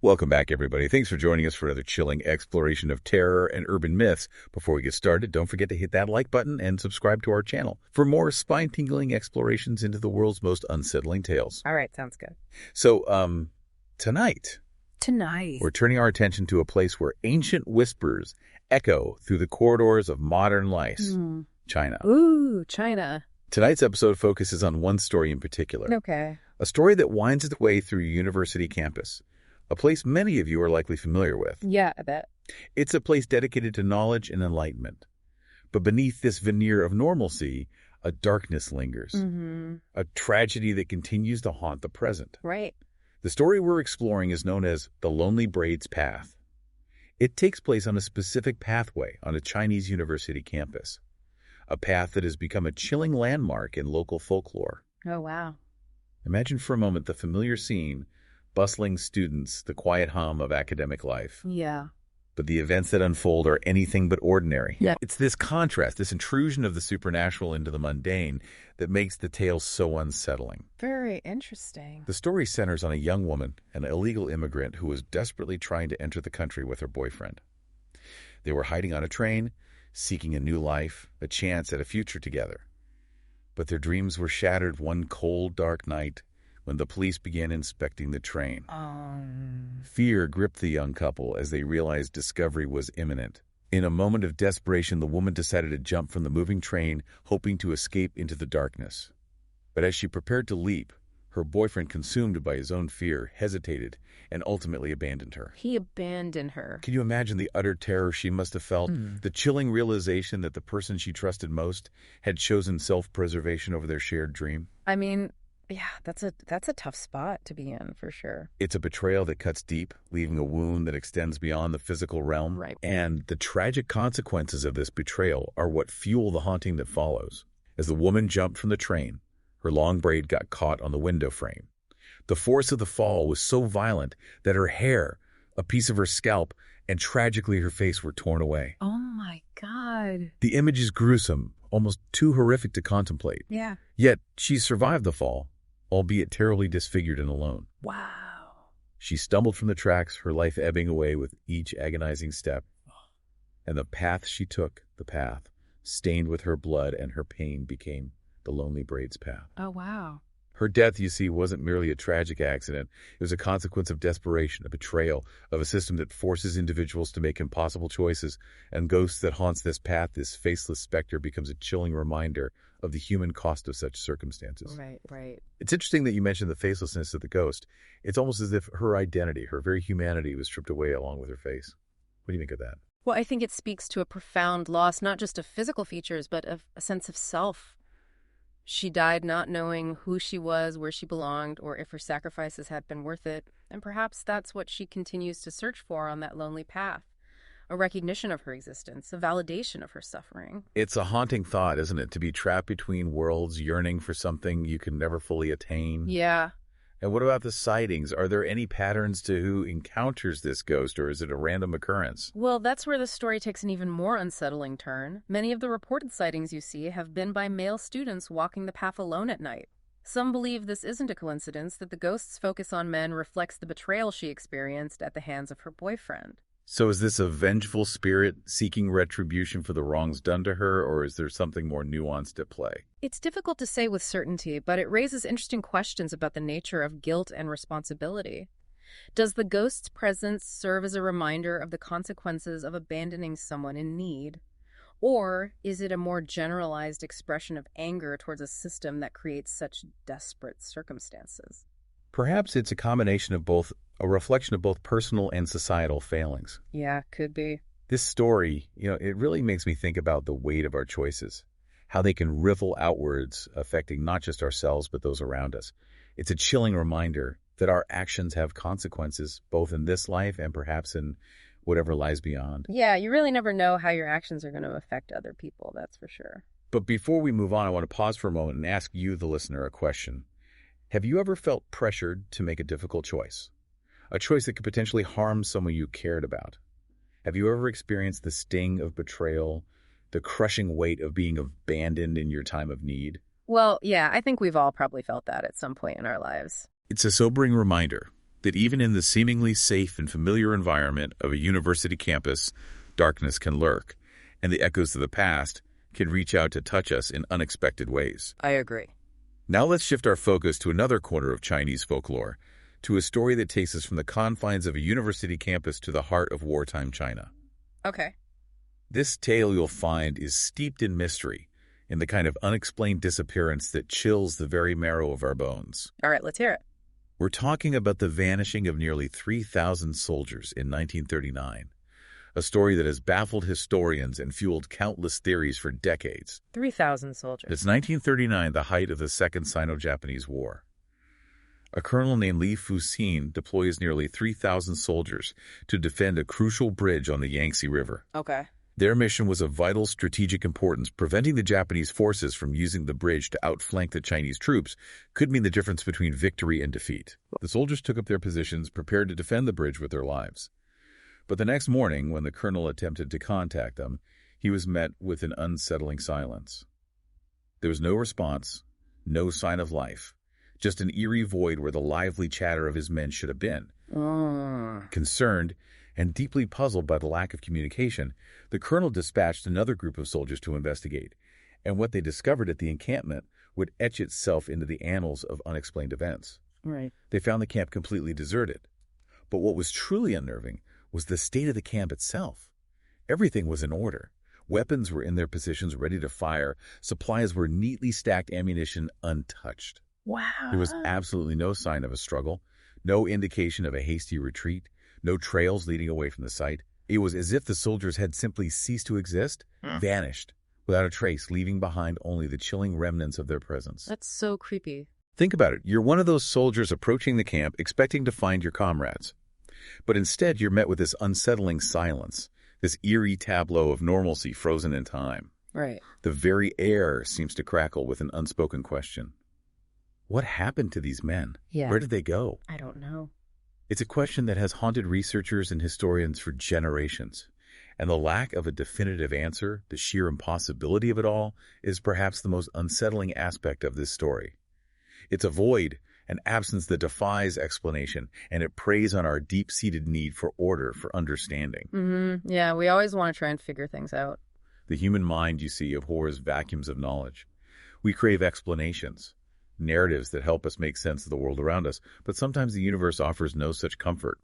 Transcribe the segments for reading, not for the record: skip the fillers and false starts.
Welcome back, everybody. Thanks for joining us for another chilling exploration of terror and urban myths. Before we get started, don't forget to hit that like button and subscribe to our channel for more spine-tingling explorations into the world's most unsettling tales. All right, sounds good. So, tonight, Tonight. we're turning our attention to a place where ancient whispers echo through the corridors of modern life, China. Ooh, China. Tonight's episode focuses on one story in particular. Okay. A story that winds its way through a university campus. A place many of you are likely familiar with. Yeah, I bet. It's a place dedicated to knowledge and enlightenment. But beneath this veneer of normalcy, a darkness lingers. A tragedy that continues to haunt the present. Right. The story we're exploring is known as the Lonely Braid's Path. It takes place on a specific pathway on a Chinese university campus. A path that has become a chilling landmark in local folklore. Oh, wow. Imagine for a moment the familiar scene, bustling students, the quiet hum of academic life. Yeah. But the events that unfold are anything but ordinary. Yeah. It's this contrast, this intrusion of the supernatural into the mundane that makes the tale so unsettling. Very interesting. The story centers on a young woman, an illegal immigrant who was desperately trying to enter the country with her boyfriend. They were hiding on a train, seeking a new life, a chance at a future together. But their dreams were shattered one cold, dark night when the police began inspecting the train. Fear gripped the young couple as they realized discovery was imminent. In a moment of desperation, the woman decided to jump from the moving train, hoping to escape into the darkness. But as she prepared to leap, her boyfriend, consumed by his own fear, hesitated and ultimately abandoned her. He abandoned her. Can you imagine the utter terror she must have felt? The chilling realization that the person she trusted most had chosen self-preservation over their shared dream? I mean, yeah, that's a tough spot to be in, for sure. It's a betrayal that cuts deep, leaving a wound that extends beyond the physical realm. Right. And the tragic consequences of this betrayal are what fuel the haunting that follows. As the woman jumped from the train, her long braid got caught on the window frame. The force of the fall was so violent that her hair, a piece of her scalp, and tragically her face were torn away. Oh, my God. The image is gruesome, almost too horrific to contemplate. Yeah. Yet she survived the fall, albeit terribly disfigured and alone. Wow. She stumbled from the tracks, her life ebbing away with each agonizing step. And the path she took, the path, stained with her blood and her pain, became the Lonely Braid's path. Oh, wow. Her death, you see, wasn't merely a tragic accident. It was a consequence of desperation, a betrayal, of a system that forces individuals to make impossible choices. And ghosts that haunts this path, this faceless specter, becomes a chilling reminder of the human cost of such circumstances. Right, right. It's interesting that you mentioned the facelessness of the ghost. It's almost as if her identity, her very humanity, was stripped away along with her face. What do you think of that? Well, I think it speaks to a profound loss, not just of physical features, but of a sense of self. She died not knowing who she was, where she belonged, or if her sacrifices had been worth it. And perhaps that's what she continues to search for on that lonely path. A recognition of her existence, a validation of her suffering. It's a haunting thought, isn't it? To be trapped between worlds, yearning for something you can never fully attain. Yeah. And what about the sightings? Are there any patterns to who encounters this ghost, or is it a random occurrence? Well, that's where the story takes an even more unsettling turn. Many of the reported sightings you see have been by male students walking the path alone at night. Some believe this isn't a coincidence, that the ghost's focus on men reflects the betrayal she experienced at the hands of her boyfriend. So is this a vengeful spirit seeking retribution for the wrongs done to her, or is there something more nuanced at play? It's difficult to say with certainty, but it raises interesting questions about the nature of guilt and responsibility. Does the ghost's presence serve as a reminder of the consequences of abandoning someone in need? Or is it a more generalized expression of anger towards a system that creates such desperate circumstances? Perhaps it's a combination of both, a reflection of both personal and societal failings. Yeah, could be. This story, it really makes me think about the weight of our choices, how they can ripple outwards, affecting not just ourselves, but those around us. It's a chilling reminder that our actions have consequences, both in this life and perhaps in whatever lies beyond. Yeah, you really never know how your actions are going to affect other people, that's for sure. But before we move on, I want to pause for a moment and ask you, the listener, a question. Have you ever felt pressured to make a difficult choice? A choice that could potentially harm someone you cared about? Have you ever experienced the sting of betrayal, the crushing weight of being abandoned in your time of need? Well, yeah, I think we've all probably felt that at some point in our lives. It's a sobering reminder that even in the seemingly safe and familiar environment of a university campus, darkness can lurk, and the echoes of the past can reach out to touch us in unexpected ways. I agree. Now let's shift our focus to another corner of Chinese folklore, to a story that takes us from the confines of a university campus to the heart of wartime China. Okay. This tale, you'll find, is steeped in mystery, in the kind of unexplained disappearance that chills the very marrow of our bones. All right, let's hear it. We're talking about the vanishing of nearly 3,000 soldiers in 1939, a story that has baffled historians and fueled countless theories for decades. 3,000 soldiers. It's 1939, the height of the Second Sino-Japanese War. A colonel named Li Fuxin deploys nearly 3,000 soldiers to defend a crucial bridge on the Yangtze River. Okay. Their mission was of vital strategic importance. Preventing the Japanese forces from using the bridge to outflank the Chinese troops could mean the difference between victory and defeat. The soldiers took up their positions, prepared to defend the bridge with their lives. But the next morning, when the colonel attempted to contact them, he was met with an unsettling silence. There was no response, no sign of life, just an eerie void where the lively chatter of his men should have been. Concerned and deeply puzzled by the lack of communication, the colonel dispatched another group of soldiers to investigate, and what they discovered at the encampment would etch itself into the annals of unexplained events. Right. They found the camp completely deserted. But what was truly unnerving was the state of the camp itself. Everything was in order. Weapons were in their positions ready to fire. Supplies were neatly stacked, ammunition untouched. Wow. There was absolutely no sign of a struggle, no indication of a hasty retreat, no trails leading away from the site. It was as if the soldiers had simply ceased to exist, vanished, without a trace, leaving behind only the chilling remnants of their presence. That's so creepy. Think about it. You're one of those soldiers approaching the camp, expecting to find your comrades. But instead, you're met with this unsettling silence, this eerie tableau of normalcy frozen in time. Right. The very air seems to crackle with an unspoken question. What happened to these men? Yeah. Where did they go? I don't know. It's a question that has haunted researchers and historians for generations. And the lack of a definitive answer, the sheer impossibility of it all, is perhaps the most unsettling aspect of this story. It's a void, an absence that defies explanation, and it preys on our deep-seated need for order, for understanding. Yeah, we always want to try and figure things out. The human mind, you see, abhors vacuums of knowledge. We crave explanations, narratives that help us make sense of the world around us, but sometimes the universe offers no such comfort.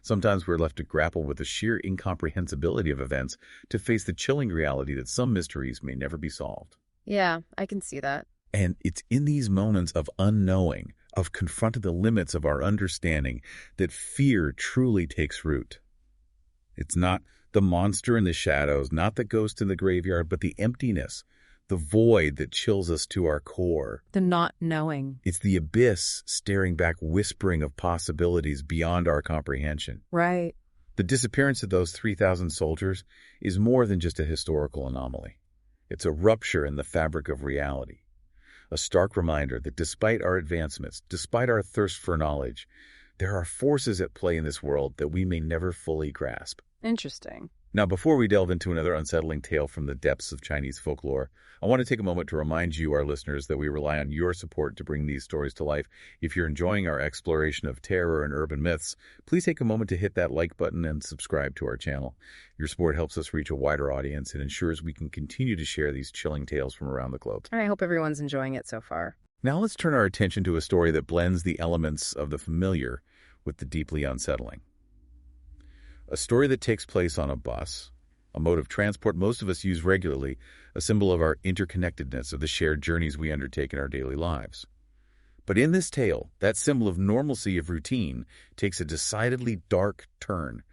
Sometimes we're left to grapple with the sheer incomprehensibility of events, to face the chilling reality that some mysteries may never be solved. Yeah, I can see that. And it's in these moments of unknowing, of confronting the limits of our understanding, that fear truly takes root. It's not the monster in the shadows, not the ghost in the graveyard, but the emptiness, the void that chills us to our core. The not knowing. It's the abyss staring back, whispering of possibilities beyond our comprehension. Right. The disappearance of those 3,000 soldiers is more than just a historical anomaly. It's a rupture in the fabric of reality. A stark reminder that despite our advancements, despite our thirst for knowledge, there are forces at play in this world that we may never fully grasp. Interesting. Now, before we delve into another unsettling tale from the depths of Chinese folklore, I want to take a moment to remind you, our listeners, that we rely on your support to bring these stories to life. If you're enjoying our exploration of terror and urban myths, please take a moment to hit that like button and subscribe to our channel. Your support helps us reach a wider audience and ensures we can continue to share these chilling tales from around the globe. I hope everyone's enjoying it so far. Now let's turn our attention to a story that blends the elements of the familiar with the deeply unsettling. A story that takes place on a bus, a mode of transport most of us use regularly, a symbol of our interconnectedness, of the shared journeys we undertake in our daily lives. But in this tale, that symbol of normalcy, of routine, takes a decidedly dark turn,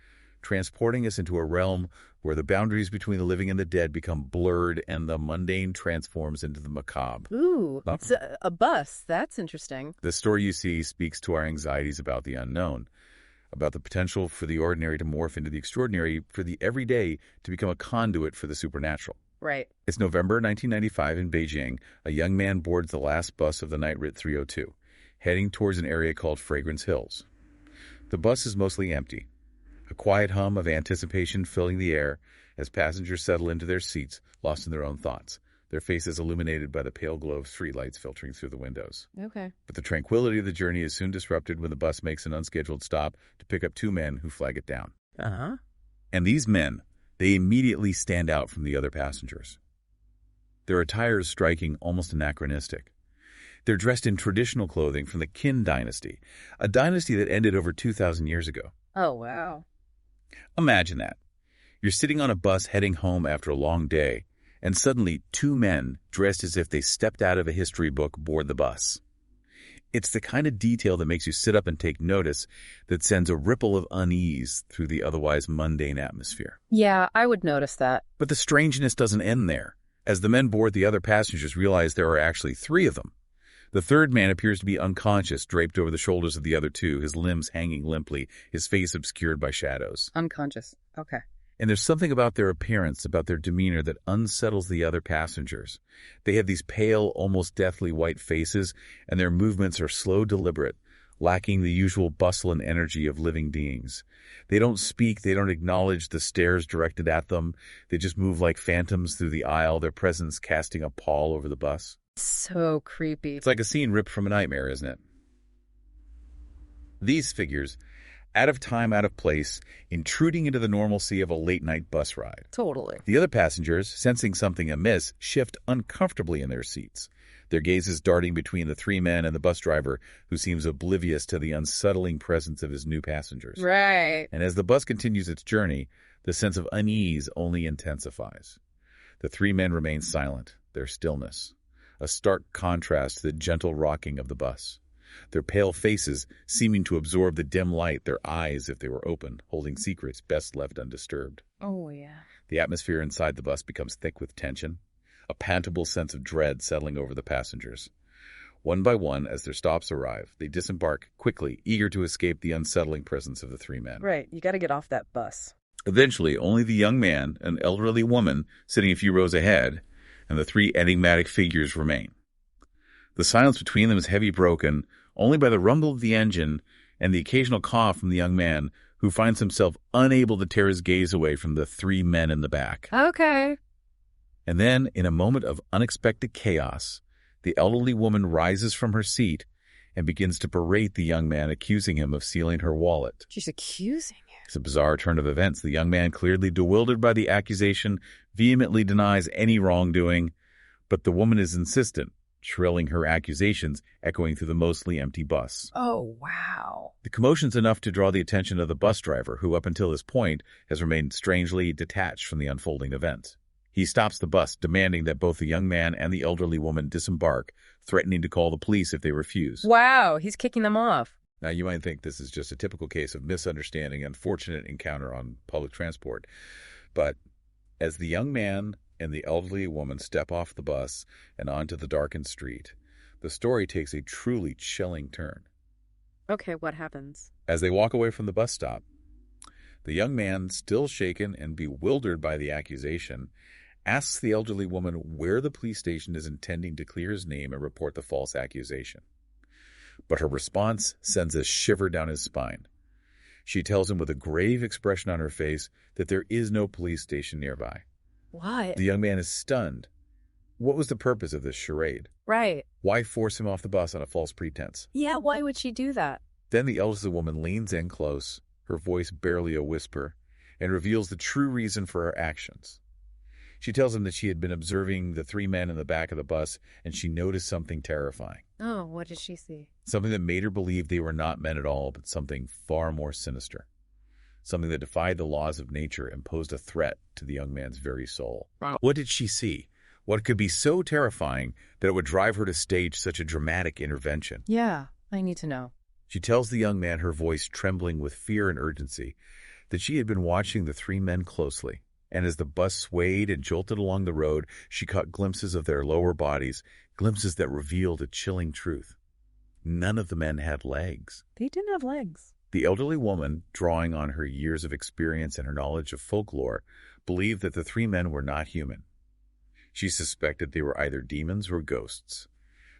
transporting us into a realm where the boundaries between the living and the dead become blurred and the mundane transforms into the macabre. Ooh, it's a bus. That's interesting. The story you see speaks to our anxieties about the unknown, about the potential for the ordinary to morph into the extraordinary, for the everyday to become a conduit for the supernatural. Right. It's November 1995 in Beijing. A young man boards the last bus of the night Rit 302, heading towards an area called Fragrance Hills. The bus is mostly empty, a quiet hum of anticipation filling the air as passengers settle into their seats, lost in their own thoughts. their faces illuminated by the pale glow of streetlights filtering through the windows. Okay. But the tranquility of the journey is soon disrupted when the bus makes an unscheduled stop to pick up two men who flag it down. Uh-huh. And these men, they immediately stand out from the other passengers. Their attire is striking, almost anachronistic. They're dressed in traditional clothing from the Qin dynasty, a dynasty that ended over 2,000 years ago. Oh, wow. Imagine that. You're sitting on a bus heading home after a long day, and suddenly two men dressed as if they stepped out of a history book board the bus. It's the kind of detail that makes you sit up and take notice, that sends a ripple of unease through the otherwise mundane atmosphere. Yeah, I would notice that. But the strangeness doesn't end there. As the men board, the other passengers realize there are actually three of them. The third man appears to be unconscious, draped over the shoulders of the other two, his limbs hanging limply, his face obscured by shadows. Unconscious. Okay. And there's something about their appearance, about their demeanor, that unsettles the other passengers. They have these pale, almost deathly white faces, and their movements are slow, deliberate, lacking the usual bustle and energy of living beings. They don't speak, they don't acknowledge the stares directed at them. They just move like phantoms through the aisle, their presence casting a pall over the bus. So creepy. It's like a scene ripped from a nightmare, isn't it? These figures, out of time, out of place, intruding into the normalcy of a late-night bus ride. Totally. The other passengers, sensing something amiss, shift uncomfortably in their seats, their gazes darting between the three men and the bus driver, who seems oblivious to the unsettling presence of his new passengers. Right. And as the bus continues its journey, the sense of unease only intensifies. The three men remain silent, their stillness, a stark contrast to the gentle rocking of the bus. Their pale faces seeming to absorb the dim light, their eyes, if they were open, holding secrets best left undisturbed. Oh, yeah. The atmosphere inside the bus becomes thick with tension, a palpable sense of dread settling over the passengers. One by one, as their stops arrive, they disembark quickly, eager to escape the unsettling presence of the three men. Right. You got to get off that bus. Eventually, only the young man, an elderly woman sitting a few rows ahead, and the three enigmatic figures remain. The silence between them is heavy, broken only by the rumble of the engine and the occasional cough from the young man, who finds himself unable to tear his gaze away from the three men in the back. Okay. And then, in a moment of unexpected chaos, the elderly woman rises from her seat and begins to berate the young man, accusing him of stealing her wallet. She's accusing you. It's a bizarre turn of events. The young man, clearly bewildered by the accusation, vehemently denies any wrongdoing, but the woman is insistent, shrilling her accusations, echoing through the mostly empty bus. Oh, wow. The commotion's enough to draw the attention of the bus driver, who up until this point has remained strangely detached from the unfolding event. He stops the bus, demanding that both the young man and the elderly woman disembark, threatening to call the police if they refuse. Wow, he's kicking them off. Now, you might think this is just a typical case of misunderstanding, unfortunate encounter on public transport. But as the young man and the elderly woman step off the bus and onto the darkened street, the story takes a truly chilling turn. Okay, what happens? As they walk away from the bus stop, the young man, still shaken and bewildered by the accusation, asks the elderly woman where the police station is intending to clear his name and report the false accusation. But her response sends a shiver down his spine. She tells him with a grave expression on her face that there is no police station nearby. What? The young man is stunned. What was the purpose of this charade? Right. Why force him off the bus on a false pretense? Yeah, why would she do that? Then the elderly woman leans in close, her voice barely a whisper, and reveals the true reason for her actions. She tells him that she had been observing the three men in the back of the bus, and she noticed something terrifying. Oh, what did she see? Something that made her believe they were not men at all, but something far more sinister. Something that defied the laws of nature and posed a threat to the young man's very soul. Wow. What did she see? What could be so terrifying that it would drive her to stage such a dramatic intervention? Yeah, I need to know. She tells the young man, her voice trembling with fear and urgency, that she had been watching the three men closely, and as the bus swayed and jolted along the road, she caught glimpses of their lower bodies, glimpses that revealed a chilling truth. None of the men had legs. They didn't have legs. The elderly woman, drawing on her years of experience and her knowledge of folklore, believed that the three men were not human. She suspected they were either demons or ghosts,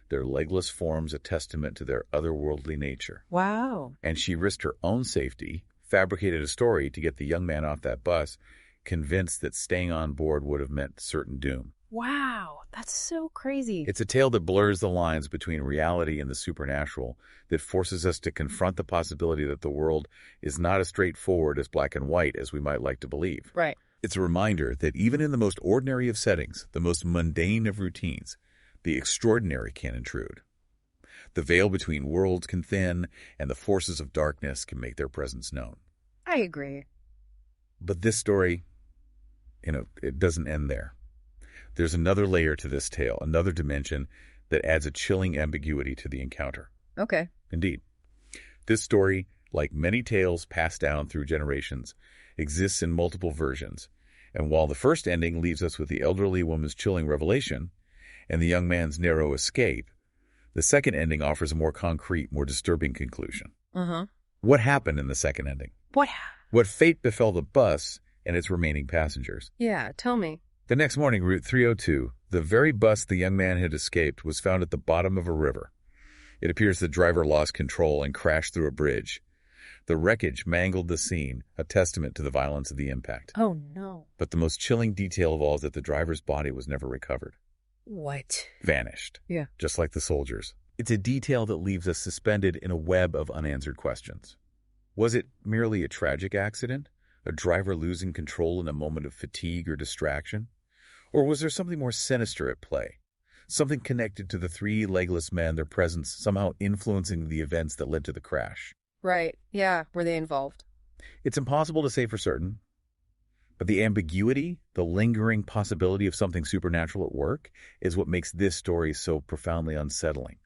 their legless forms a testament to their otherworldly nature. Wow. And she risked her own safety, fabricated a story to get the young man off that bus, convinced that staying on board would have meant certain doom. Wow, That's so crazy. It's a tale that blurs the lines between reality and the supernatural, that forces us to confront the possibility that the world is not as straightforward as black and white as we might like to believe. Right. It's a reminder that even in the most ordinary of settings, the most mundane of routines, the extraordinary can intrude. The veil between worlds can thin, and the forces of darkness can make their presence known. I agree. But this story, it doesn't end there. There's another layer to this tale, another dimension that adds a chilling ambiguity to the encounter. Okay. Indeed. This story, like many tales passed down through generations, exists in multiple versions. And while the first ending leaves us with the elderly woman's chilling revelation and the young man's narrow escape, the second ending offers a more concrete, more disturbing conclusion. Uh-huh. What happened in the second ending? What fate befell the bus and its remaining passengers? Yeah, tell me. The next morning, Route 302, the very bus the young man had escaped, was found at the bottom of a river. It appears the driver lost control and crashed through a bridge. The wreckage mangled the scene, a testament to the violence of the impact. Oh, no. But the most chilling detail of all is that the driver's body was never recovered. What? Vanished. Yeah. Just like the soldiers. It's a detail that leaves us suspended in a web of unanswered questions. Was it merely a tragic accident? A driver losing control in a moment of fatigue or distraction? Or was there something more sinister at play? Something connected to the three legless men, their presence somehow influencing the events that led to the crash? Right. Yeah. Were they involved? It's impossible to say for certain, but the ambiguity, the lingering possibility of something supernatural at work, is what makes this story so profoundly unsettling.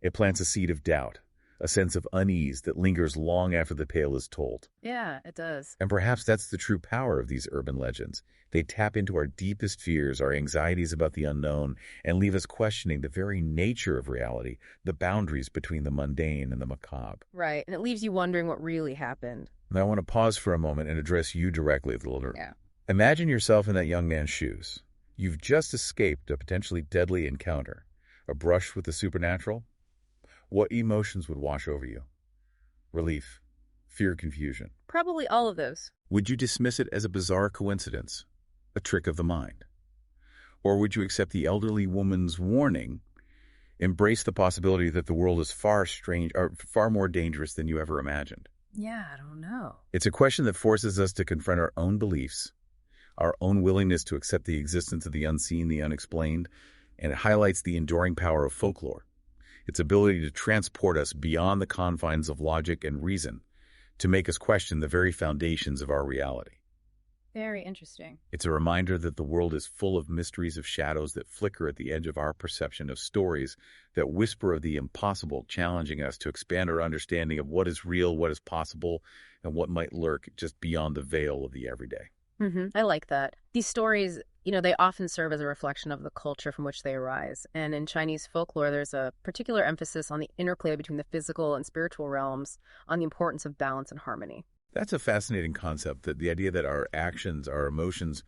It plants a seed of doubt, a sense of unease that lingers long after the tale is told. Yeah, it does. And perhaps that's the true power of these urban legends. They tap into our deepest fears, our anxieties about the unknown, and leave us questioning the very nature of reality, the boundaries between the mundane and the macabre. Right. And it leaves you wondering what really happened. Now I want to pause for a moment and address you directly, Little. Yeah. Imagine yourself in that young man's shoes. You've just escaped a potentially deadly encounter, a brush with the supernatural. What emotions would wash over you? Relief, fear, confusion. Probably all of those. Would you dismiss it as a bizarre coincidence, a trick of the mind? Or would you accept the elderly woman's warning, embrace the possibility that the world is far more dangerous than you ever imagined? Yeah, I don't know. It's a question that forces us to confront our own beliefs, our own willingness to accept the existence of the unseen, the unexplained, and it highlights the enduring power of folklore, its ability to transport us beyond the confines of logic and reason, to make us question the very foundations of our reality. Very interesting. It's a reminder that the world is full of mysteries of shadows that flicker at the edge of our perception, of stories that whisper of the impossible, challenging us to expand our understanding of what is real, what is possible, and what might lurk just beyond the veil of the everyday. I like that. These stories, they often serve as a reflection of the culture from which they arise. And in Chinese folklore, there's a particular emphasis on the interplay between the physical and spiritual realms, on the importance of balance and harmony. That's a fascinating concept, that the idea that our actions, our emotions,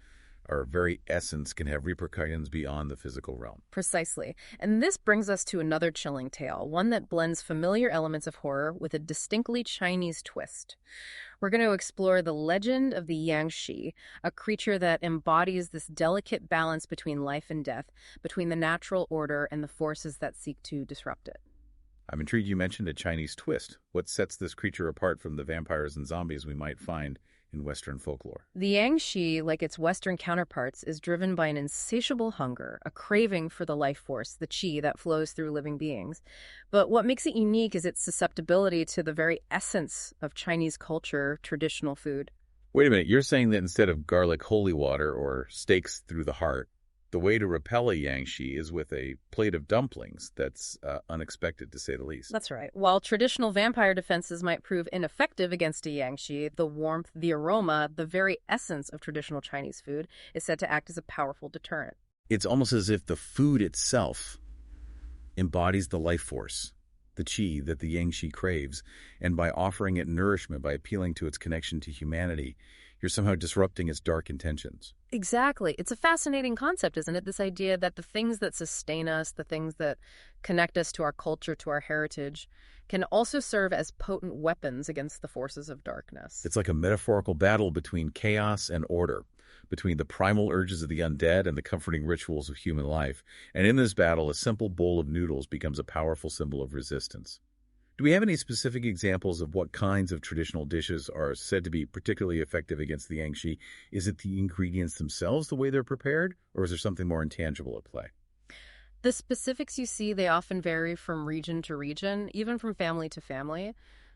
our very essence can have repercussions beyond the physical realm. Precisely. And this brings us to another chilling tale, one that blends familiar elements of horror with a distinctly Chinese twist. We're going to explore the legend of the Yangshi, a creature that embodies this delicate balance between life and death, between the natural order and the forces that seek to disrupt it. I'm intrigued you mentioned a Chinese twist. What sets this creature apart from the vampires and zombies we might find in Western folklore? The Yangshi, like its Western counterparts, is driven by an insatiable hunger, a craving for the life force, the qi that flows through living beings. But what makes it unique is its susceptibility to the very essence of Chinese culture, traditional food. Wait a minute, you're saying that instead of garlic holy water or stakes through the heart, the way to repel a Yangshi is with a plate of dumplings. That's unexpected, to say the least. That's right. While traditional vampire defenses might prove ineffective against a Yangshi, the warmth, the aroma, the very essence of traditional Chinese food is said to act as a powerful deterrent. It's almost as if the food itself embodies the life force, the qi that the Yangshi craves, and by offering it nourishment, by appealing to its connection to humanity, you're somehow disrupting its dark intentions. Exactly. It's a fascinating concept, isn't it? This idea that the things that sustain us, the things that connect us to our culture, to our heritage, can also serve as potent weapons against the forces of darkness. It's like a metaphorical battle between chaos and order, between the primal urges of the undead and the comforting rituals of human life. And in this battle, a simple bowl of noodles becomes a powerful symbol of resistance. Do we have any specific examples of what kinds of traditional dishes are said to be particularly effective against the Yangshi? Is it the ingredients themselves, the way they're prepared, or is there something more intangible at play? The specifics you see, they often vary from region to region, even from family to family.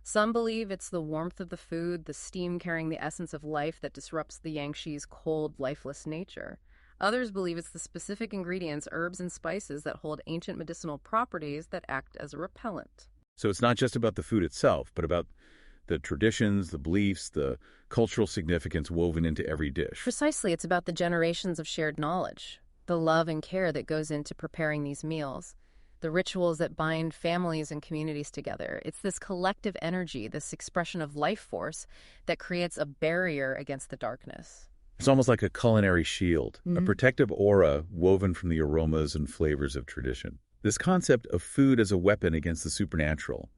Some believe it's the warmth of the food, the steam carrying the essence of life that disrupts the Yangshi's cold, lifeless nature. Others believe it's the specific ingredients, herbs, and spices that hold ancient medicinal properties that act as a repellent. So it's not just about the food itself, but about the traditions, the beliefs, the cultural significance woven into every dish. Precisely, it's about the generations of shared knowledge, the love and care that goes into preparing these meals, the rituals that bind families and communities together. It's this collective energy, this expression of life force that creates a barrier against the darkness. It's almost like a culinary shield, a protective aura woven from the aromas and flavors of tradition. This concept of food as a weapon against the supernatural,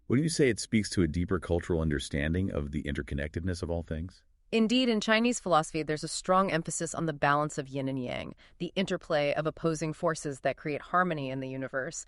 wouldn't you say it speaks to a deeper cultural understanding of the interconnectedness of all things? Indeed, in Chinese philosophy, there's a strong emphasis on the balance of yin and yang, the interplay of opposing forces that create harmony in the universe.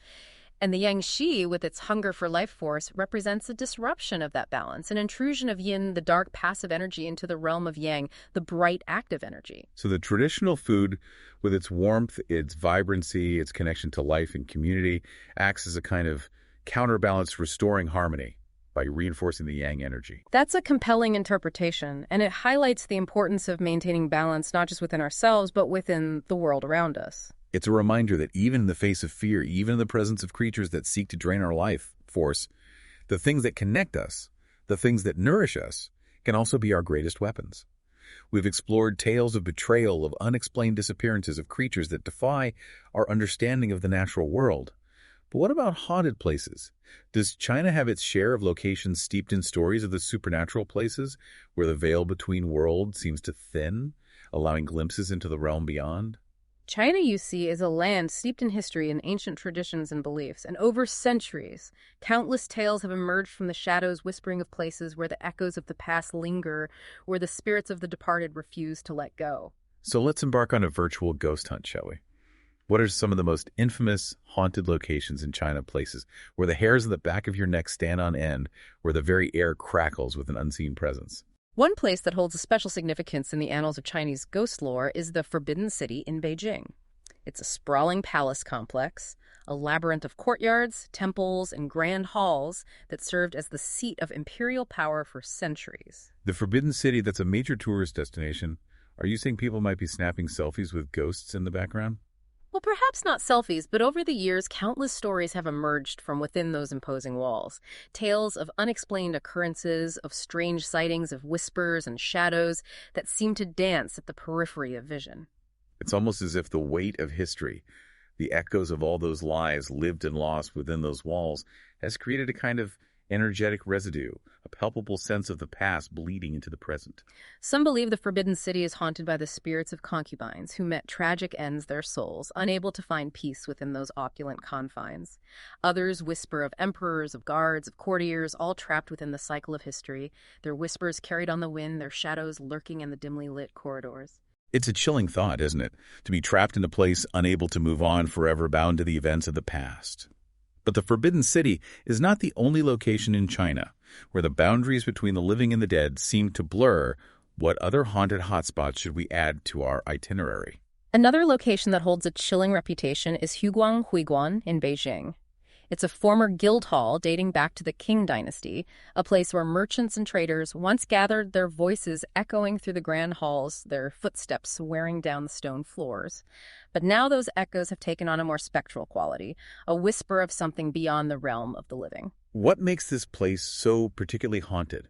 And the Yangshi, with its hunger for life force, represents a disruption of that balance, an intrusion of yin, the dark passive energy, into the realm of yang, the bright active energy. So the traditional food, with its warmth, its vibrancy, its connection to life and community, acts as a kind of counterbalance, restoring harmony by reinforcing the yang energy. That's a compelling interpretation, and it highlights the importance of maintaining balance not just within ourselves, but within the world around us. It's a reminder that even in the face of fear, even in the presence of creatures that seek to drain our life force, the things that connect us, the things that nourish us, can also be our greatest weapons. We've explored tales of betrayal, of unexplained disappearances, of creatures that defy our understanding of the natural world. But what about haunted places? Does China have its share of locations steeped in stories of the supernatural places, where the veil between worlds seems to thin, allowing glimpses into the realm beyond? China, you see, is a land steeped in history and ancient traditions and beliefs, and over centuries, countless tales have emerged from the shadows whispering of places where the echoes of the past linger, where the spirits of the departed refuse to let go. So let's embark on a virtual ghost hunt, shall we? What are some of the most infamous haunted locations in China, places where the hairs on the back of your neck stand on end, where the very air crackles with an unseen presence? One place that holds a special significance in the annals of Chinese ghost lore is the Forbidden City in Beijing. It's a sprawling palace complex, a labyrinth of courtyards, temples, and grand halls that served as the seat of imperial power for centuries. The Forbidden City, that's a major tourist destination. Are you saying people might be snapping selfies with ghosts in the background? Well, perhaps not selfies, but over the years, countless stories have emerged from within those imposing walls. Tales of unexplained occurrences, of strange sightings, of whispers and shadows that seem to dance at the periphery of vision. It's almost as if the weight of history, the echoes of all those lives lived and lost within those walls, has created a kind of energetic residue, a palpable sense of the past bleeding into the present. Some believe the Forbidden City is haunted by the spirits of concubines who met tragic ends their souls, unable to find peace within those opulent confines. Others whisper of emperors, of guards, of courtiers, all trapped within the cycle of history, their whispers carried on the wind, their shadows lurking in the dimly lit corridors. It's a chilling thought, isn't it? To be trapped in a place unable to move on, forever bound to the events of the past. But the Forbidden City is not the only location in China where the boundaries between the living and the dead seem to blur. What other haunted hotspots should we add to our itinerary? Another location that holds a chilling reputation is Huiguan in Beijing. It's a former guild hall dating back to the Qing dynasty, a place where merchants and traders once gathered, their voices echoing through the grand halls, their footsteps wearing down the stone floors. But now those echoes have taken on a more spectral quality, a whisper of something beyond the realm of the living. What makes this place so particularly haunted?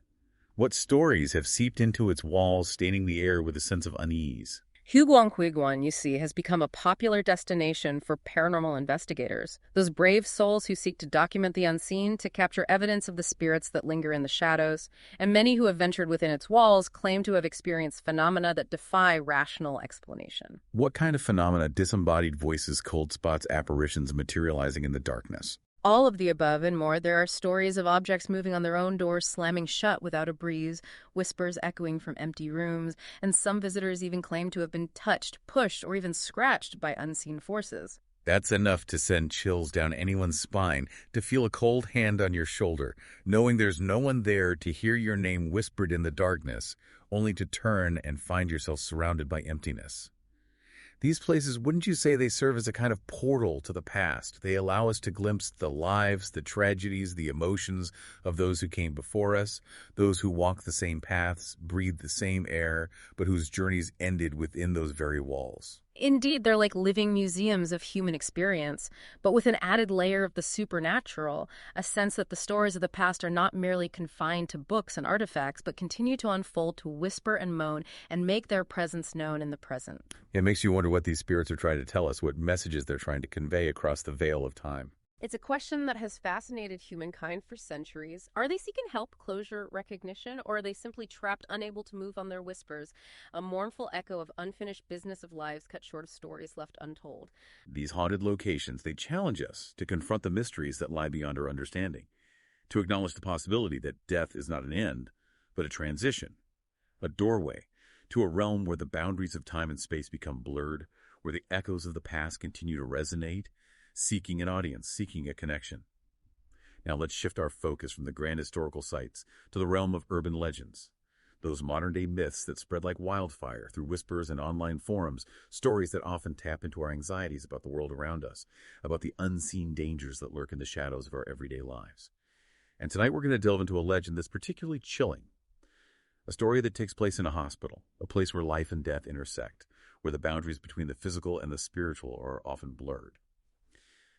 What stories have seeped into its walls, staining the air with a sense of unease? Huiguan, you see, has become a popular destination for paranormal investigators, those brave souls who seek to document the unseen, to capture evidence of the spirits that linger in the shadows, and many who have ventured within its walls claim to have experienced phenomena that defy rational explanation. What kind of phenomena? Disembodied voices, cold spots, apparitions materializing in the darkness? All of the above and more. There are stories of objects moving on their own doors, slamming shut without a breeze, whispers echoing from empty rooms, and some visitors even claim to have been touched, pushed, or even scratched by unseen forces. That's enough to send chills down anyone's spine, to feel a cold hand on your shoulder, knowing there's no one there to hear your name whispered in the darkness, only to turn and find yourself surrounded by emptiness. These places, wouldn't you say they serve as a kind of portal to the past? They allow us to glimpse the lives, the tragedies, the emotions of those who came before us, those who walked the same paths, breathed the same air, but whose journeys ended within those very walls. Indeed, they're like living museums of human experience, but with an added layer of the supernatural, a sense that the stories of the past are not merely confined to books and artifacts, but continue to unfold, to whisper and moan, and make their presence known in the present. It makes you wonder what these spirits are trying to tell us, what messages they're trying to convey across the veil of time. It's a question that has fascinated humankind for centuries. Are they seeking help, closure, recognition, or are they simply trapped, unable to move on their whispers, a mournful echo of unfinished business of lives cut short of stories left untold? These haunted locations, they challenge us to confront the mysteries that lie beyond our understanding, to acknowledge the possibility that death is not an end, but a transition, a doorway to a realm where the boundaries of time and space become blurred, where the echoes of the past continue to resonate, seeking an audience, seeking a connection. Now let's shift our focus from the grand historical sites to the realm of urban legends. Those modern-day myths that spread like wildfire through whispers and online forums, stories that often tap into our anxieties about the world around us, about the unseen dangers that lurk in the shadows of our everyday lives. And tonight we're going to delve into a legend that's particularly chilling. A story that takes place in a hospital, a place where life and death intersect, where the boundaries between the physical and the spiritual are often blurred.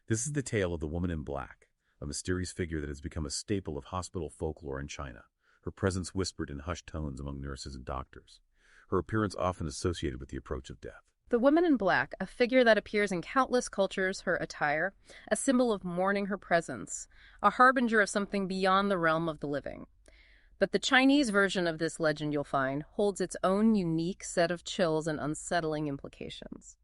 This is the tale of the woman in black, a mysterious figure that has become a staple of hospital folklore in China, her presence whispered in hushed tones among nurses and doctors, her appearance often associated with the approach of death. The woman in black, a figure that appears in countless cultures, her attire, a symbol of mourning her presence, a harbinger of something beyond the realm of the living. But the Chinese version of this legend, you'll find, holds its own unique set of chills and unsettling implications.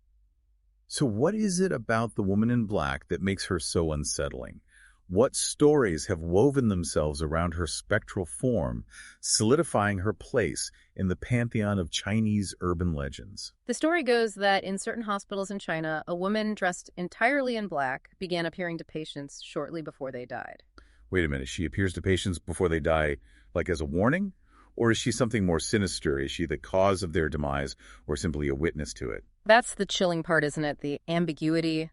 So what is it about the woman in black that makes her so unsettling? What stories have woven themselves around her spectral form, solidifying her place in the pantheon of Chinese urban legends? The story goes that in certain hospitals in China, a woman dressed entirely in black began appearing to patients shortly before they died. Wait a minute, she appears to patients before they die, like as a warning? Or is she something more sinister? Is she the cause of their demise or simply a witness to it? That's the chilling part, isn't it? The ambiguity,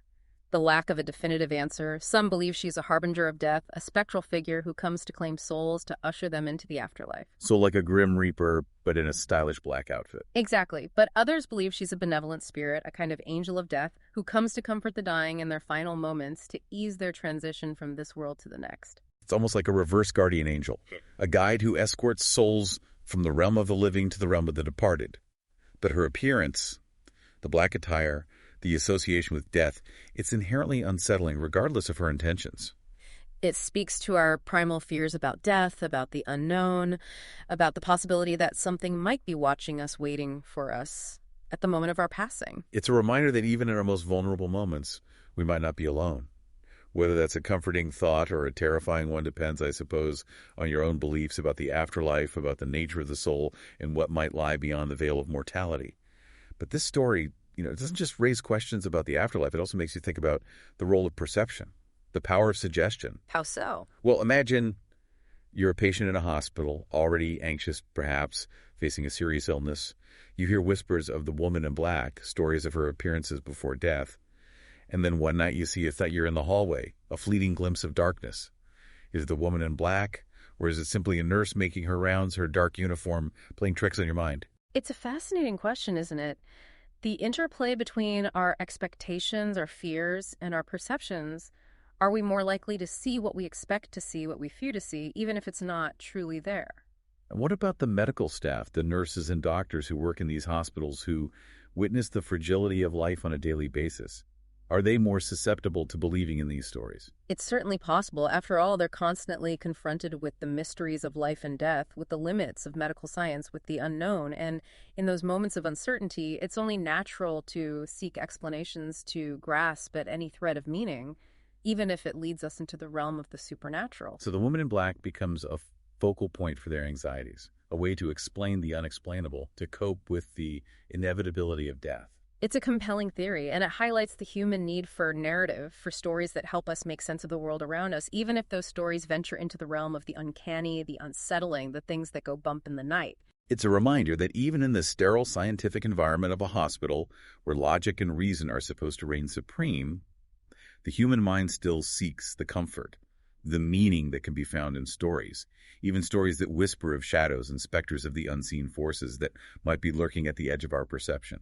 the lack of a definitive answer. Some believe she's a harbinger of death, a spectral figure who comes to claim souls to usher them into the afterlife. So like a grim reaper, but in a stylish black outfit. Exactly. But others believe she's a benevolent spirit, a kind of angel of death, who comes to comfort the dying in their final moments to ease their transition from this world to the next. It's almost like a reverse guardian angel, a guide who escorts souls from the realm of the living to the realm of the departed. But her appearance, the black attire, the association with death, it's inherently unsettling regardless of her intentions. It speaks to our primal fears about death, about the unknown, about the possibility that something might be watching us, waiting for us at the moment of our passing. It's a reminder that even in our most vulnerable moments, we might not be alone. Whether that's a comforting thought or a terrifying one depends, I suppose, on your own beliefs about the afterlife, about the nature of the soul, and what might lie beyond the veil of mortality. But this story, it doesn't just raise questions about the afterlife. It also makes you think about the role of perception, the power of suggestion. How so? Well, imagine you're a patient in a hospital, already anxious, perhaps, facing a serious illness. You hear whispers of the woman in black, stories of her appearances before death. And then one night you see a figure in the hallway, a fleeting glimpse of darkness. Is it the woman in black, or is it simply a nurse making her rounds, her dark uniform, playing tricks on your mind? It's a fascinating question, isn't it? The interplay between our expectations, our fears, and our perceptions. Are we more likely to see what we expect to see, what we fear to see, even if it's not truly there? And what about the medical staff, the nurses and doctors who work in these hospitals who witness the fragility of life on a daily basis? Are they more susceptible to believing in these stories? It's certainly possible. After all, they're constantly confronted with the mysteries of life and death, with the limits of medical science, with the unknown. And in those moments of uncertainty, it's only natural to seek explanations, to grasp at any thread of meaning. even if it leads us into the realm of the supernatural. So the woman in black becomes a focal point for their anxieties, a way to explain the unexplainable, to cope with the inevitability of death. It's a compelling theory, and it highlights the human need for narrative, for stories that help us make sense of the world around us, even if those stories venture into the realm of the uncanny, the unsettling, the things that go bump in the night. It's a reminder that even in the sterile scientific environment of a hospital, where logic and reason are supposed to reign supreme, the human mind still seeks the comfort, the meaning that can be found in stories, even stories that whisper of shadows and specters of the unseen forces that might be lurking at the edge of our perception.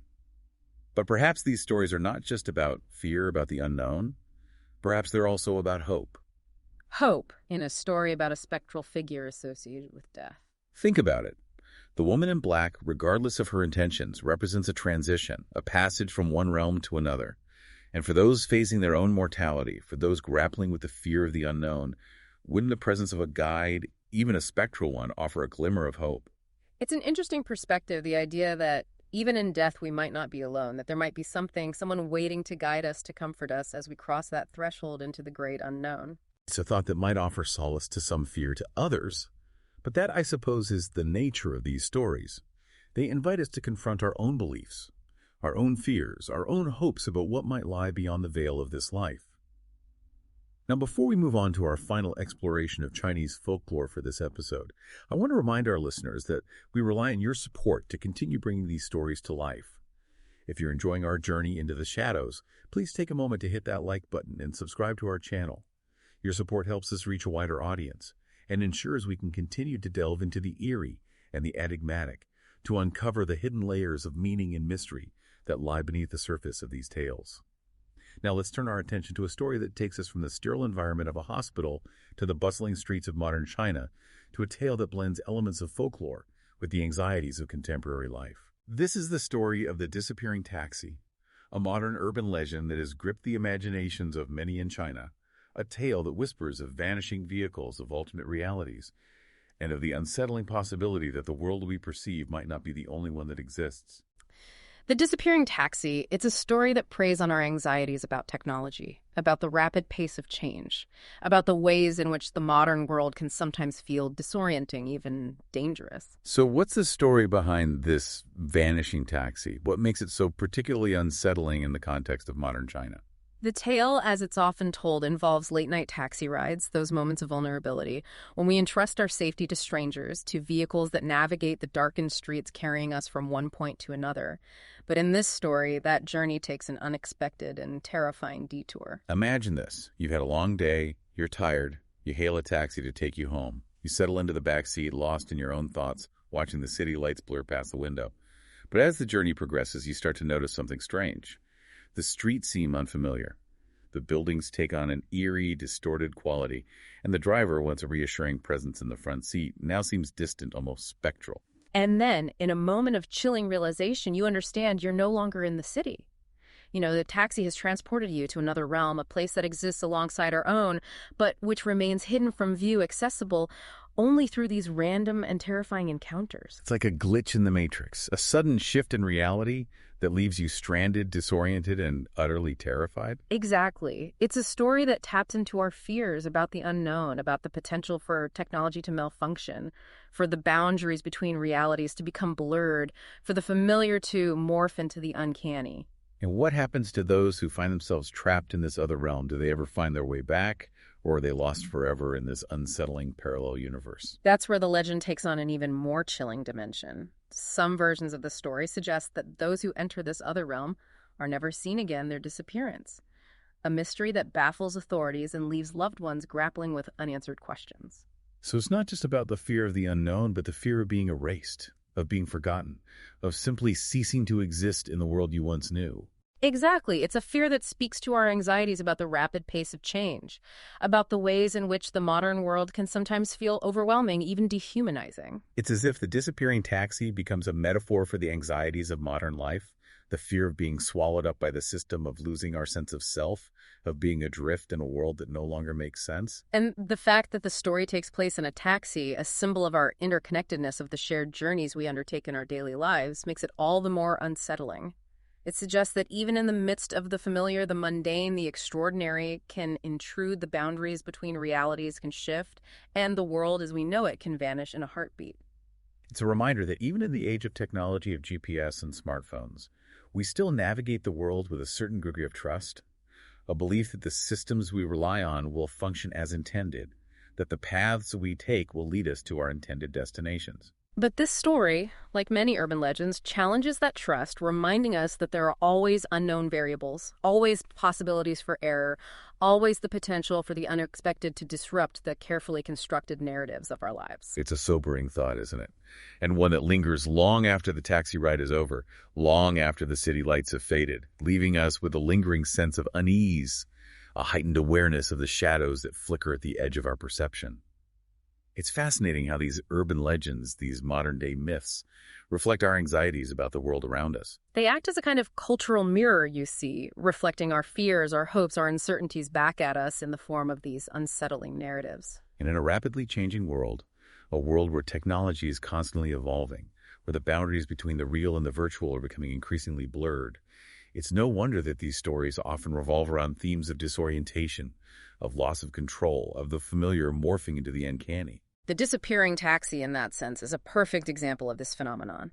But perhaps these stories are not just about fear, about the unknown. Perhaps they're also about hope. Hope in a story about a spectral figure associated with death. Think about it. The woman in black, regardless of her intentions, represents a transition, a passage from one realm to another. And for those facing their own mortality, for those grappling with the fear of the unknown, wouldn't the presence of a guide, even a spectral one, offer a glimmer of hope? It's an interesting perspective, the idea that even in death we might not be alone, that there might be someone waiting to guide us, to comfort us as we cross that threshold into the great unknown. It's a thought that might offer solace to some fear to others, but that, I suppose, is the nature of these stories. They invite us to confront our own beliefs, our own fears, our own hopes about what might lie beyond the veil of this life. Now, before we move on to our final exploration of Chinese folklore for this episode, I want to remind our listeners that we rely on your support to continue bringing these stories to life. If you're enjoying our journey into the shadows, please take a moment to hit that like button and subscribe to our channel. Your support helps us reach a wider audience and ensures we can continue to delve into the eerie and the enigmatic, to uncover the hidden layers of meaning and mystery that lie beneath the surface of these tales. Now let's turn our attention to a story that takes us from the sterile environment of a hospital to the bustling streets of modern China, to a tale that blends elements of folklore with the anxieties of contemporary life. This is the story of the disappearing taxi, a modern urban legend that has gripped the imaginations of many in China, a tale that whispers of vanishing vehicles, of alternate realities, and of the unsettling possibility that the world we perceive might not be the only one that exists. The Disappearing Taxi, it's a story that preys on our anxieties about technology, about the rapid pace of change, about the ways in which the modern world can sometimes feel disorienting, even dangerous. So what's the story behind this vanishing taxi? What makes it so particularly unsettling in the context of modern China? The tale, as it's often told, involves late-night taxi rides, those moments of vulnerability, when we entrust our safety to strangers, to vehicles that navigate the darkened streets carrying us from one point to another. But in this story, that journey takes an unexpected and terrifying detour. Imagine this. You've had a long day, you're tired, you hail a taxi to take you home. You settle into the back seat, lost in your own thoughts, watching the city lights blur past the window. But as the journey progresses, you start to notice something strange. The streets seem unfamiliar. The buildings take on an eerie, distorted quality, and the driver, once a reassuring presence in the front seat, now seems distant, almost spectral. And then, in a moment of chilling realization, you understand you're no longer in the city. The taxi has transported you to another realm, a place that exists alongside our own, but which remains hidden from view, accessible only through these random and terrifying encounters. It's like a glitch in the matrix, a sudden shift in reality that leaves you stranded, disoriented, and utterly terrified. Exactly. It's a story that taps into our fears about the unknown, about the potential for technology to malfunction, for the boundaries between realities to become blurred, for the familiar to morph into the uncanny. And what happens to those who find themselves trapped in this other realm? Do they ever find their way back, or are they lost forever in this unsettling parallel universe? That's where the legend takes on an even more chilling dimension. Some versions of the story suggest that those who enter this other realm are never seen again, their disappearance. A mystery that baffles authorities and leaves loved ones grappling with unanswered questions. So it's not just about the fear of the unknown, but the fear of being erased, of being forgotten, of simply ceasing to exist in the world you once knew. Exactly. It's a fear that speaks to our anxieties about the rapid pace of change, about the ways in which the modern world can sometimes feel overwhelming, even dehumanizing. It's as if the disappearing taxi becomes a metaphor for the anxieties of modern life, the fear of being swallowed up by the system, of losing our sense of self, of being adrift in a world that no longer makes sense. And the fact that the story takes place in a taxi, a symbol of our interconnectedness, of the shared journeys we undertake in our daily lives, makes it all the more unsettling. It suggests that even in the midst of the familiar, the mundane, the extraordinary can intrude, the boundaries between realities can shift, and the world as we know it can vanish in a heartbeat. It's a reminder that even in the age of technology of GPS and smartphones, we still navigate the world with a certain degree of trust, a belief that the systems we rely on will function as intended, that the paths we take will lead us to our intended destinations. But this story, like many urban legends, challenges that trust, reminding us that there are always unknown variables, always possibilities for error, always the potential for the unexpected to disrupt the carefully constructed narratives of our lives. It's a sobering thought, isn't it? And one that lingers long after the taxi ride is over, long after the city lights have faded, leaving us with a lingering sense of unease, a heightened awareness of the shadows that flicker at the edge of our perception. It's fascinating how these urban legends, these modern-day myths, reflect our anxieties about the world around us. They act as a kind of cultural mirror, you see, reflecting our fears, our hopes, our uncertainties back at us in the form of these unsettling narratives. And in a rapidly changing world, a world where technology is constantly evolving, where the boundaries between the real and the virtual are becoming increasingly blurred, it's no wonder that these stories often revolve around themes of disorientation, of loss of control, of the familiar morphing into the uncanny. The disappearing taxi, in that sense, is a perfect example of this phenomenon.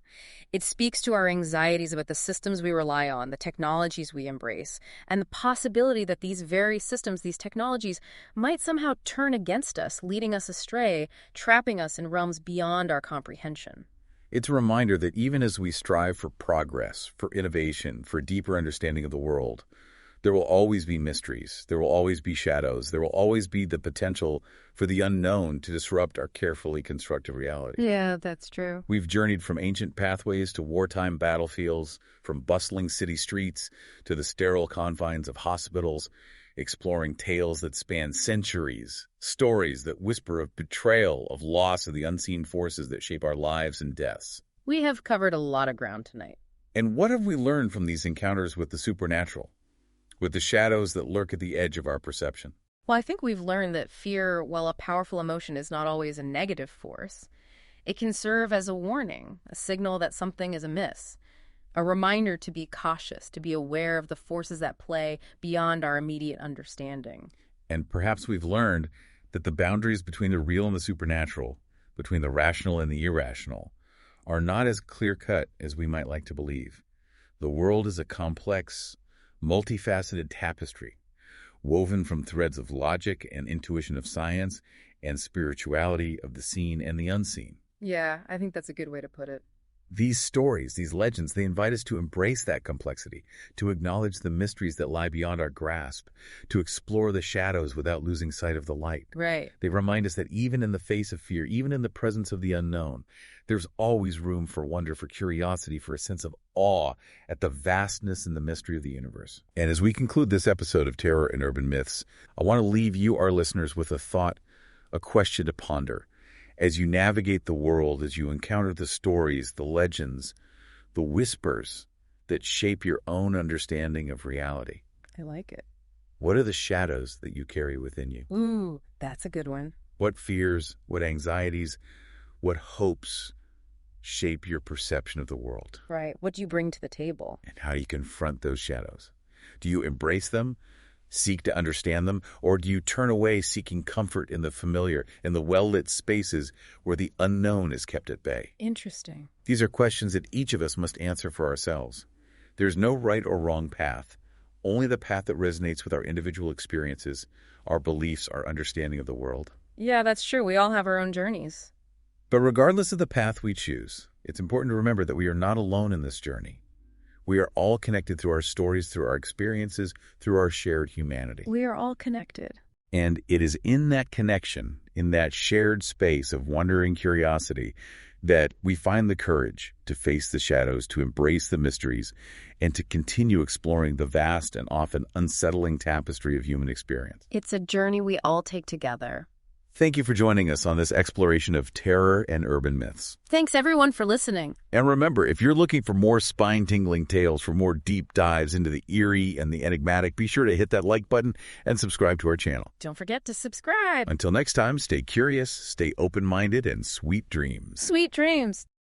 It speaks to our anxieties about the systems we rely on, the technologies we embrace, and the possibility that these very systems, these technologies, might somehow turn against us, leading us astray, trapping us in realms beyond our comprehension. It's a reminder that even as we strive for progress, for innovation, for a deeper understanding of the world, there will always be mysteries, there will always be shadows, there will always be the potential for the unknown to disrupt our carefully constructed reality. Yeah, that's true. We've journeyed from ancient pathways to wartime battlefields, from bustling city streets to the sterile confines of hospitals, exploring tales that span centuries, stories that whisper of betrayal, of loss, of the unseen forces that shape our lives and deaths. We have covered a lot of ground tonight. And what have we learned from these encounters with the supernatural, with the shadows that lurk at the edge of our perception? Well, I think we've learned that fear, while a powerful emotion, is not always a negative force. It can serve as a warning, a signal that something is amiss, a reminder to be cautious, to be aware of the forces at play beyond our immediate understanding. And perhaps we've learned that the boundaries between the real and the supernatural, between the rational and the irrational, are not as clear-cut as we might like to believe. The world is a complex, multifaceted tapestry, woven from threads of logic and intuition of science and spirituality of the seen and the unseen. Yeah, I think that's a good way to put it. These stories, these legends, they invite us to embrace that complexity, to acknowledge the mysteries that lie beyond our grasp, to explore the shadows without losing sight of the light. Right. They remind us that even in the face of fear, even in the presence of the unknown, there's always room for wonder, for curiosity, for a sense of awe at the vastness and the mystery of the universe. And as we conclude this episode of Terror and Urban Myths, I want to leave you, our listeners, with a thought, a question to ponder. As you navigate the world, as you encounter the stories, the legends, the whispers that shape your own understanding of reality. I like it. What are the shadows that you carry within you? Ooh, that's a good one. What fears, what anxieties, what hopes shape your perception of the world? Right. What do you bring to the table? And how do you confront those shadows? Do you embrace them, seek to understand them, or do you turn away seeking comfort in the familiar, in the well-lit spaces where the unknown is kept at bay? Interesting. These are questions that each of us must answer for ourselves. There's no right or wrong path, only the path that resonates with our individual experiences, our beliefs, our understanding of the world. Yeah, that's true. We all have our own journeys. But regardless of the path we choose, it's important to remember that we are not alone in this journey. We are all connected through our stories, through our experiences, through our shared humanity. We are all connected. And it is in that connection, in that shared space of wonder and curiosity, that we find the courage to face the shadows, to embrace the mysteries, and to continue exploring the vast and often unsettling tapestry of human experience. It's a journey we all take together. Thank you for joining us on this exploration of terror and urban myths. Thanks, everyone, for listening. And remember, if you're looking for more spine-tingling tales, for more deep dives into the eerie and the enigmatic, be sure to hit that like button and subscribe to our channel. Don't forget to subscribe. Until next time, stay curious, stay open-minded, and sweet dreams. Sweet dreams.